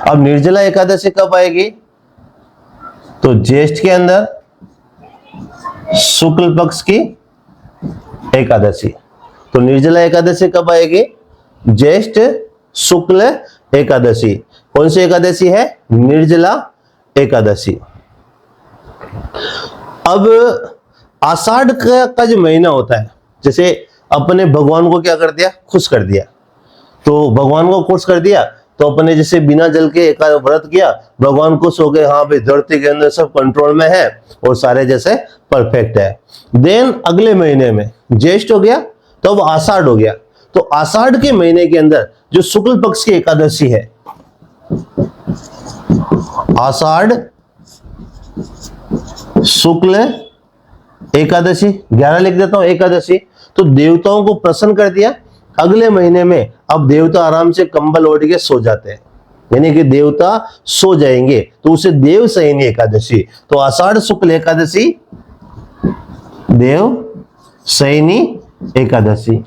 अब निर्जला एकादशी कब आएगी? तो ज्येष्ठ के अंदर शुक्ल पक्ष की एकादशी। तो निर्जला एकादशी कब आएगी? ज्येष्ठ शुक्ल एकादशी। कौन सी एकादशी है? निर्जला एकादशी। अब आषाढ़ का जो महीना होता है, जैसे अपने भगवान को क्या कर दिया? खुश कर दिया। तो भगवान को खुश कर दिया तो अपने जैसे बिना जल के एक व्रत किया, भगवान खुश हो गए, हाँ भाई धरती के अंदर सब कंट्रोल में है और सारे जैसे परफेक्ट है। देन अगले महीने में ज्येष्ठ हो गया तो अब आषाढ़ हो गया। तो आषाढ़ के महीने के अंदर जो शुक्ल पक्ष की एकादशी है, आषाढ़ शुक्ल एकादशी, 11 लिख देता हूं एकादशी। तो देवताओं को प्रसन्न कर दिया। अगले महीने में अब देवता आराम से कंबल ओढ़ के सो जाते हैं, यानी कि देवता सो जाएंगे, तो उसे देव शयनी एकादशी। तो आषाढ़ शुक्ल एकादशी देव शयनी एकादशी।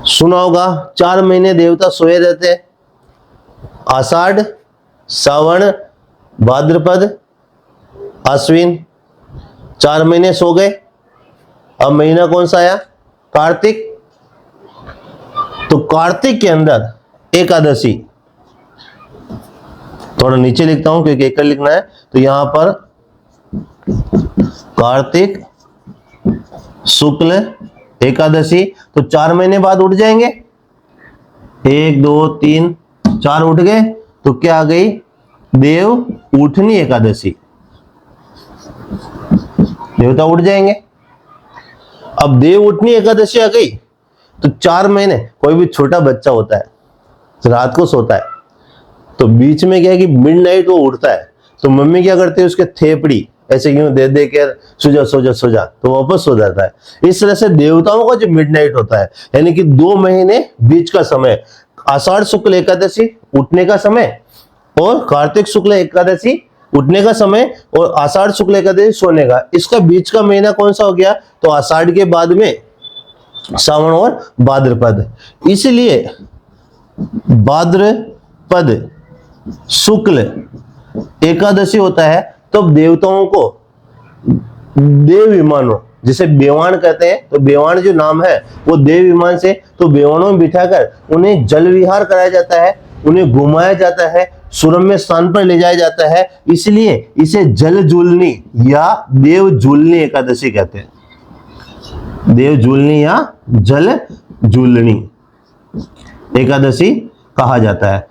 सुना होगा 4 महीने देवता सोए रहते हैं, आषाढ़, श्रावण, भाद्रपद, अश्विन, 4 महीने सो गए। अब महीना कौन सा आया? कार्तिक। तो कार्तिक के अंदर एकादशी, थोड़ा नीचे लिखता हूं क्योंकि एक लिखना है, तो यहां पर कार्तिक शुक्ल एकादशी। तो 4 महीने बाद उठ जाएंगे, 1 2 3 4 उठ गए, तो क्या आ गई? देव उठनी एकादशी। देवता उठ जाएंगे। अब देव उठनी एकादशी आ गई तो 4 महीने, कोई भी छोटा बच्चा होता है रात को सोता है, तो बीच में क्या है कि मिडनाइट वो उठता है, तो मम्मी क्या करती है? उसके थेपड़ी ऐसे यूं दे दे के सो जा सो जा सो जा, तो वापस सो जाता है। इस तरह से देवताओं का जो मिडनाइट होता है, यानी कि 2 महीने बीच का समय, आषाढ़ शुक्ल एकादशी उठने का समय और कार्तिक शुक्ल एकादशी उठने का समय और आषाढ़ शुक्ल एकादशी सोने का, इसका बीच का महीना कौन सा हो गया? तो आषाढ़ के बाद में श्रावण और भाद्रपद। इसलिए भाद्रपद शुक्ल एकादशी होता है, तो देवताओं को देव विमानों, जिसे बेवाण कहते हैं, तो बेवाण जो नाम है वो देव विमान से, तो बेवाणों में बिठाकर उन्हें जल विहार कराया जाता है, उन्हें घुमाया जाता है, सुरम्य स्थान पर ले जाया जाता है। इसलिए इसे जल झूलनी या देव झूलनी एकादशी कहते हैं। देव झूलनी या जल झूलनी एकादशी कहा जाता है।